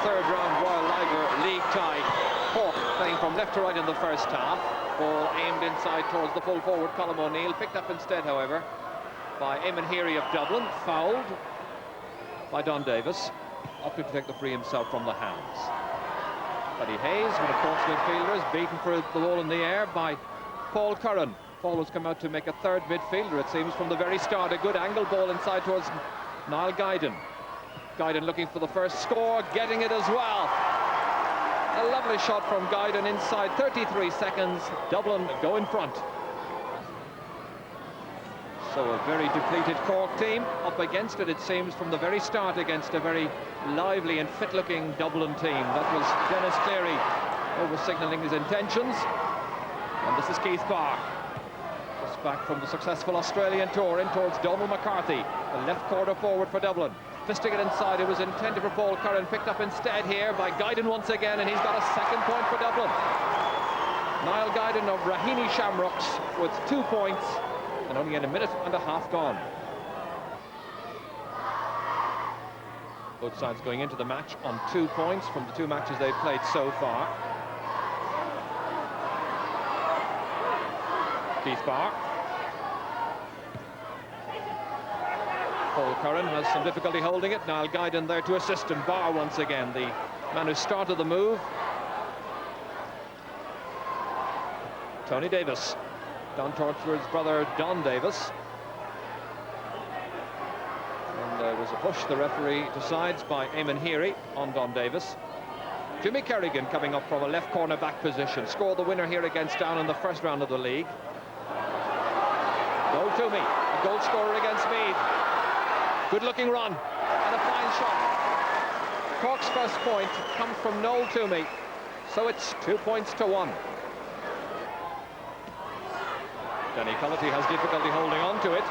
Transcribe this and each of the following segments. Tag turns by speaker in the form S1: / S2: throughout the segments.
S1: third round Royal Liver League tie. Cork playing from left to right in the first half. Ball aimed inside towards the full forward Colm O'Neill, picked up instead, however, by Eamon Heary of Dublin, fouled by Don Davis, opting to take the free himself from the hands. Paddy Hayes, one of Cork's midfielders, beaten for the ball in the air by Paul Curran. Paul has come out to make a third midfielder, it seems, from the very start. A good angle ball inside towards Niall Guyden. Guyden looking for the first score, getting it as well. A lovely shot from Guyden inside 33 seconds. Dublin go in front. So a very depleted Cork team up against it seems, from the very start, against a very lively and fit-looking Dublin team. That was Dennis Cleary over-signalling his intentions. And this is Keith Barr, just back from the successful Australian tour, in towards Donald McCarthy, the left corner forward for Dublin. Fisting it inside, it was intended for Paul Curran, picked up instead here by Guyden once again, and he's got a second point for Dublin. Niall Guyden of Raheny Shamrocks with 2 points, and only in a minute and a half gone. Both sides going into the match on 2 points from the 2 matches they've played so far. Keith Barr. Paul Curran has some difficulty holding it. Niall Guyden there to assist him. Barr once again, the man who started the move. Tony Davis down towards his brother Don Davis. And there was a push, the referee decides, by Eamon Heary on Don Davis. Jimmy Kerrigan coming up from a left corner back position. Scored the winner here against Down in the first round of the league. Noel Toomey, a goal scorer against Meath. Good looking run and a fine shot. Cork's first point comes from Noel Toomey, so it's 2 points to 1. Danny Cullity has difficulty holding on to it.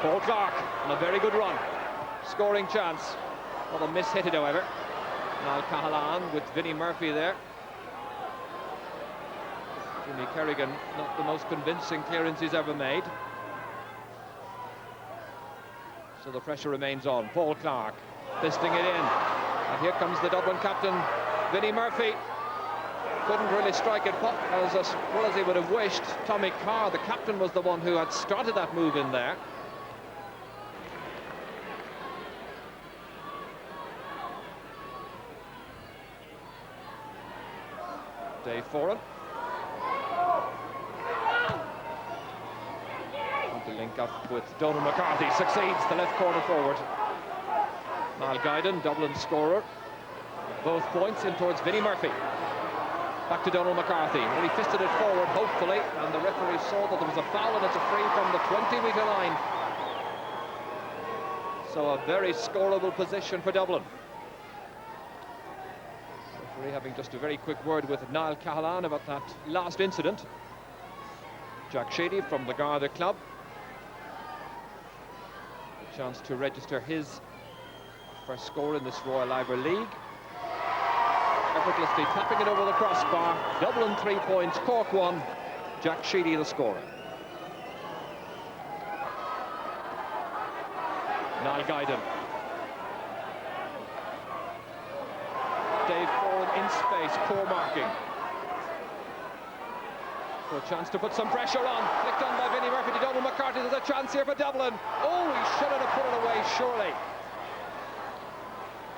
S1: Paul Clark on a very good run. Scoring chance. Well, a miss hit it, however. Niall Cahalane with Vinnie Murphy there. Jimmy Kerrigan, not the most convincing clearance he's ever made. So the pressure remains on. Paul Clark fisting it in. And here comes the Dublin captain, Vinnie Murphy. Couldn't really strike it as well as he would have wished. Tommy Carr, the captain, was the one who had started that move in there. Dave Foran. To link up with Donald McCarthy, succeeds, the left corner forward. Niall Guyden, Dublin scorer. Both points in towards Vinnie Murphy. Back to Donald McCarthy. Well, he fisted it forward, hopefully, and the referee saw that there was a foul and it's a free from the 20-metre line. So a very scoreable position for Dublin. Referee having just a very quick word with Niall Cahalane about that last incident. Jack Sheedy from the Garda Club. A chance to register his first score in this Royal Liver League. Effortlessly tapping it over the crossbar. Dublin 3 points, Cork 1. Jack Sheedy the scorer. Niall Guyden. Dave Foran in space, poor marking. So a chance to put some pressure on. Flicked on by Vinnie Murphy to Donald McCarthy. There's a chance here for Dublin. Oh, he shouldn't have put it away, surely.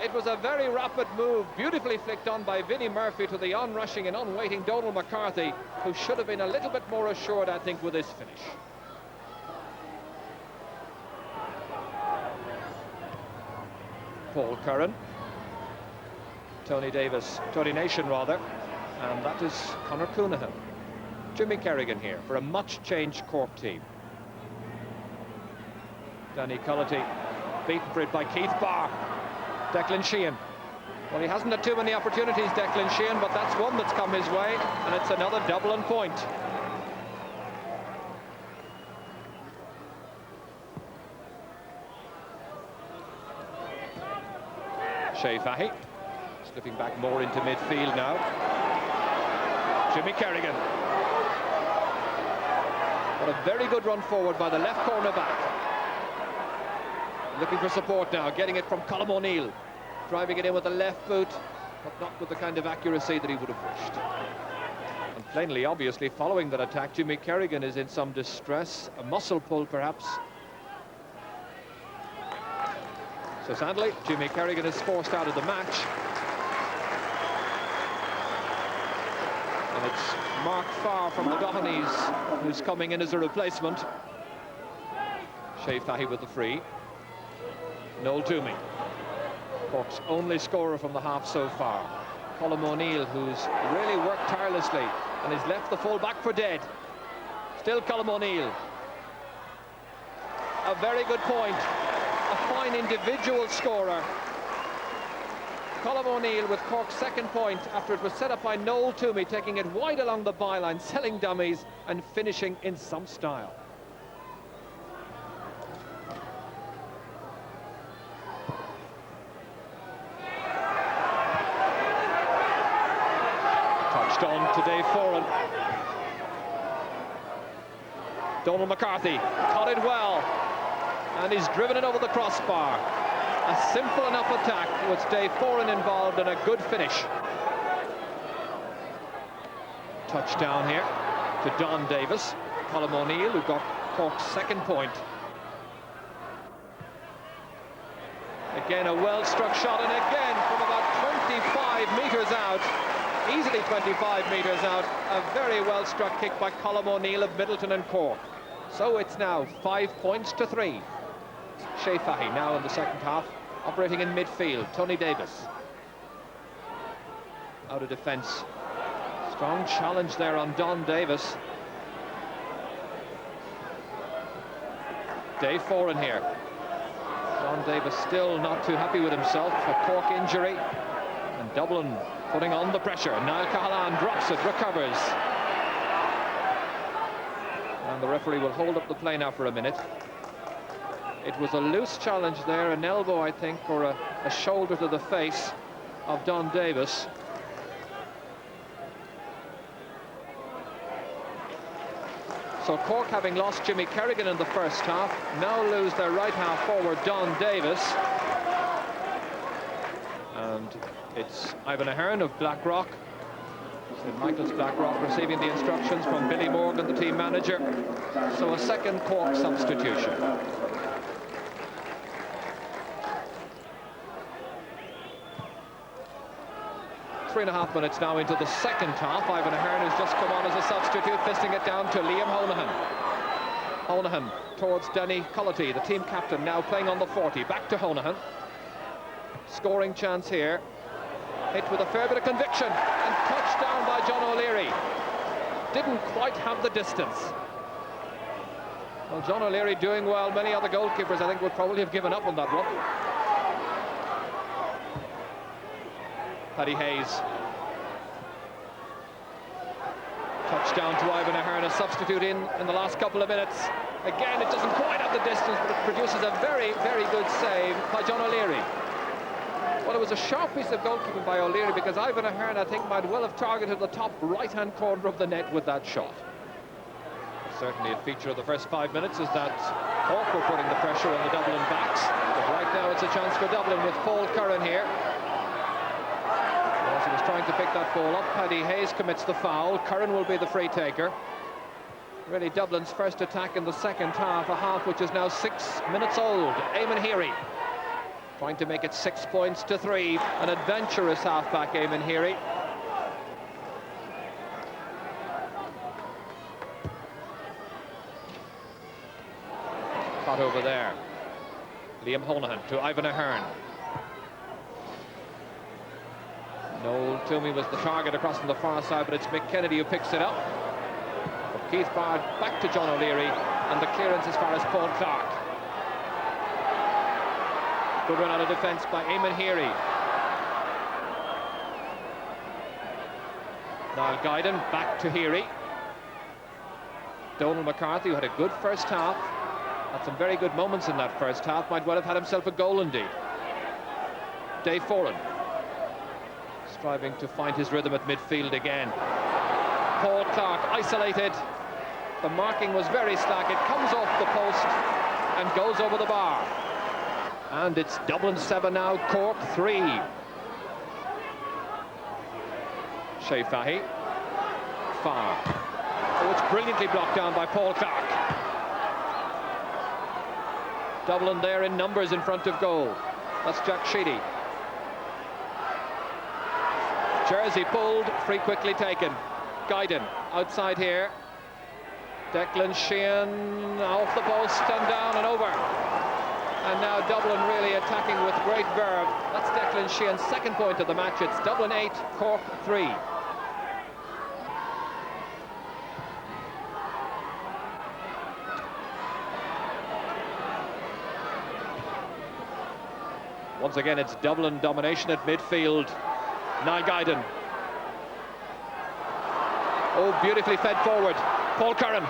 S1: It was a very rapid move, beautifully flicked on by Vinnie Murphy to the onrushing and unwaiting Donald McCarthy, who should have been a little bit more assured, I think, with his finish. Paul Curran. Tony Nation rather, and that is Conor Coonahan. Jimmy Kerrigan here for a much-changed Cork team. Danny Cullity beaten for it by Keith Barr. Declan Sheehan. Well, he hasn't had too many opportunities, Declan Sheehan, but that's one that's come his way, and it's another Dublin point. Shea Fahy slipping back more into midfield now. Jimmy Kerrigan. What a very good run forward by the left corner back. Looking for support now, getting it from Colm O'Neill. driving it in with the left boot, but not with the kind of accuracy that he would have wished. And plainly, obviously, following that attack, Jimmy Kerrigan is in some distress, a muscle pull perhaps. So sadly, Jimmy Kerrigan is forced out of the match. And it's Mark Farr from the Dohonys who's coming in as a replacement. Shea Fahy with the free. Noel Toomey, Cork's only scorer from the half so far. Colm O'Neill, who's really worked tirelessly and has left the full back for dead. Still Colm O'Neill. A very good point. A fine individual scorer. Colm O'Neill with Cork's second point after it was set up by Noel Toomey, taking it wide along the byline, selling dummies and finishing in some style. Touched on to Dave Foran. Donald McCarthy caught it well, and he's driven it over the crossbar. A simple enough attack with Dave Foran involved and a good finish. Touchdown here to Don Davis. Colm O'Neill, who got Cork's second point. Again, a well-struck shot, and again from about 25 metres out, easily 25 metres out, a very well-struck kick by Colm O'Neill of Middleton and Cork. So it's now 5 points to 3. Shea Fahy now in the second half, operating in midfield. Tony Davis out of defence. Strong challenge there on Don Davis. Dave Foran here. Don Davis still not too happy with himself. A Cork injury, and Dublin putting on the pressure. Niall Cahalane drops it, recovers, and the referee will hold up the play now for a minute. It was a loose challenge there, an elbow, I think, or a shoulder to the face of Don Davis. So Cork, having lost Jimmy Kerrigan in the first half, now lose their right half forward, Don Davis. And it's Ivan Ahern of Blackrock, St Michael's Blackrock, receiving the instructions from Billy Morgan, the team manager. So a second Cork substitution. 3.5 minutes now into the second half. Ivan Ahern has just come on as a substitute, fisting it down to Liam Honohan. Honohan towards Danny Cullity, the team captain, now playing on the 40. Back to Honohan. Scoring chance here. Hit with a fair bit of conviction, and touched down by John O'Leary. Didn't quite have the distance. Well, John O'Leary doing well. Many other goalkeepers, I think, would probably have given up on that one. Paddy Hayes. Touchdown to Ivan Ahern, a substitute in the last couple of minutes. Again, it doesn't quite have the distance, but it produces a very, very good save by John O'Leary. Well, it was a sharp piece of goalkeeping by O'Leary, because Ivan Ahern, I think, might well have targeted the top right-hand corner of the net with that shot. Certainly a feature of the first 5 minutes is that Cork were putting the pressure on the Dublin backs. But right now it's a chance for Dublin with Paul Curran here. As he was trying to pick that ball up, Paddy Hayes commits the foul. Curran will be the free taker. Really Dublin's first attack in the second half, a half which is now 6 minutes old. Eamon Heary trying to make it 6 points to 3. An adventurous halfback, Eamon Heary. Caught over there. Liam Honohan to Ivan Ahern. Noel Toomey was the target across on the far side, but it's Mick Kennedy who picks it up. But Keith Bard back to John O'Leary, and the clearance as far as Paul Clark. Good run out of defence by Eamon Heary. Niall Guyden back to Heary. Donald McCarthy, who had a good first half, had some very good moments in that first half, might well have had himself a goal indeed. Dave Foran striving to find his rhythm at midfield again. Paul Clark isolated. The marking was very slack. It comes off the post and goes over the bar. And it's Dublin 7 now, Cork 3. Shea Fahy. Far. Oh, it's brilliantly blocked down by Paul Clark. Dublin there in numbers in front of goal. That's Jack Sheedy. Jersey pulled, free quickly taken. Guiden outside here. Declan Sheehan off the post and down and over. And now Dublin really attacking with great verve. That's Declan Sheehan's second point of the match. It's Dublin 8, Cork 3. Once again, it's Dublin domination at midfield. Niall Guiden. Oh, beautifully fed forward. Paul Curran.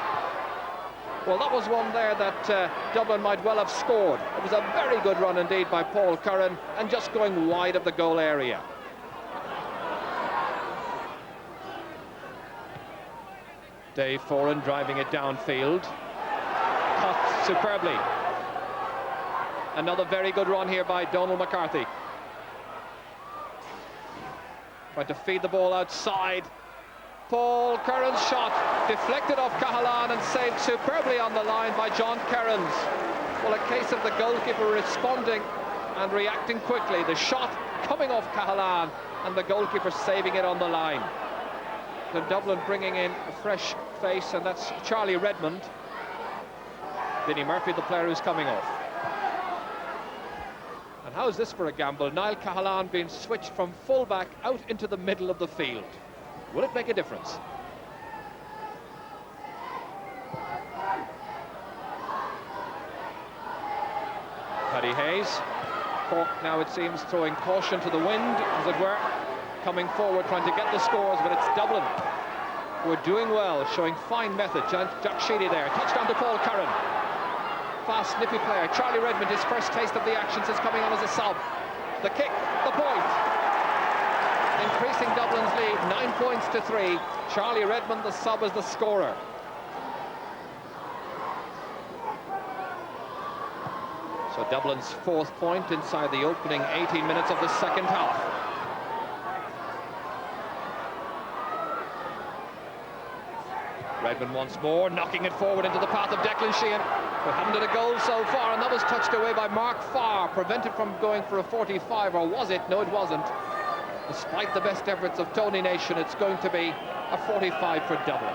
S1: Well, that was one there that Dublin might well have scored. It was a very good run indeed by Paul Curran, and just going wide of the goal area. Dave Foran driving it downfield. Cut superbly. Another very good run here by Donald McCarthy. Trying to feed the ball outside. Paul Curran's shot deflected off Cahalane and saved superbly on the line by John Kerins. Well, a case of the goalkeeper responding and reacting quickly. The shot coming off Cahalane and the goalkeeper saving it on the line. So Dublin bringing in a fresh face, and that's Charlie Redmond. Vinnie Murphy, the player who's coming off. And how's this for a gamble? Niall Cahalane being switched from full-back out into the middle of the field. Will it make a difference? Paddy Hayes. Cork now, it seems, throwing caution to the wind, as it were. Coming forward, trying to get the scores, but it's Dublin who are doing well, showing fine method. Jack Sheedy there. Touchdown to Paul Curran. Fast, nippy player. Charlie Redmond, his first taste of the action since coming on as a sub. The kick, the point. Increasing Dublin's lead, 9 points to 3. Charlie Redmond, the sub, as the scorer. So Dublin's fourth point inside the opening 18 minutes of the second half. Redmond once more, knocking it forward into the path of Declan Sheehan, who haven't had a goal so far, and that was touched away by Mark Farr, prevented from going for a 45, or was it? No, it wasn't. Despite the best efforts of Tony Nation, it's going to be a 45 for Dublin.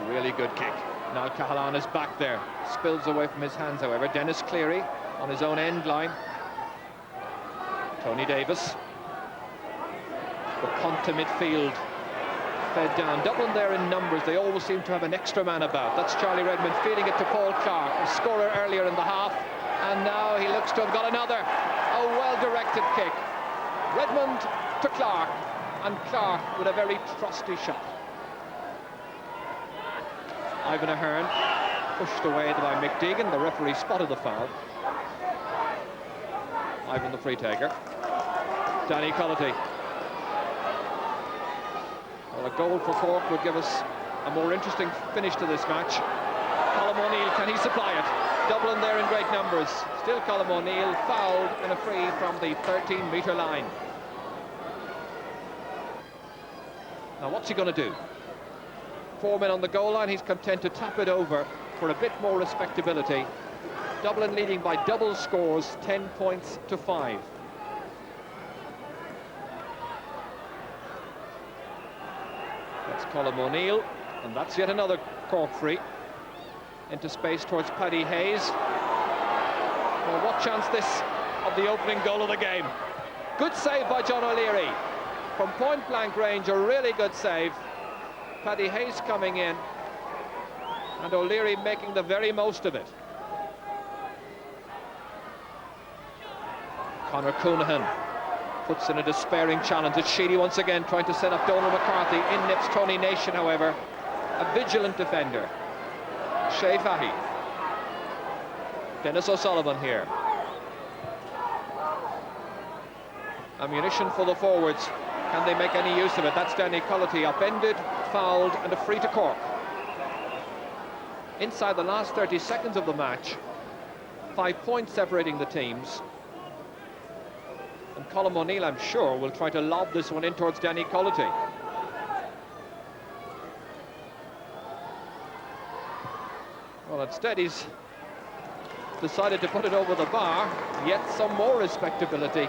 S1: Really good kick. Now Cahalane is back there. Spills away from his hands, however. Dennis Cleary on his own end line. Tony Davis. The punt to midfield. Fed down. Dublin there in numbers. They always seem to have an extra man about. That's Charlie Redmond feeding it to Paul Clark, a scorer earlier in the half. And now he looks to have got another. A well-directed kick. Redmond to Clark. And Clark with a very trusty shot. Ivan Ahern pushed away by Mick Deegan. The referee spotted the foul. Ivan the free taker. Danny Cullity. Well, a goal for Cork would give us a more interesting finish to this match. Colm O'Neill, can he supply it? Dublin there in great numbers. Still Colm O'Neill fouled and a free from the 13-metre line. Now what's he going to do? 4 men on the goal line. He's content to tap it over for a bit more respectability. Dublin leading by double scores, 10 points to 5. That's Colm O'Neill, and that's yet another Cork free. Into space towards Paddy Hayes. Well, what chance this of the opening goal of the game. Good save by John O'Leary. From point-blank range, a really good save. Paddy Hayes coming in, and O'Leary making the very most of it. Conor Coonahan puts in a despairing challenge. It's Sheedy once again trying to set up Donald McCarthy. In nips Tony Nation, however. A vigilant defender. Shea Fahy. Dennis O'Sullivan here. Ammunition for the forwards. Can they make any use of it? That's Danny Cullity, upended, fouled, and a free to Cork. inside the last 30 seconds of the match. 5 points separating the teams. And Colm O'Neill, I'm sure, will try to lob this one in towards Danny Cullity. Well, instead he's decided to put it over the bar. Yet some more respectability,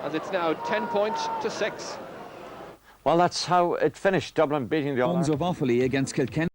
S1: as it's now 10 points to 6.
S2: Well, that's how it finished. Dublin beating the All-Ireland
S3: of Offaly against Kilkenny.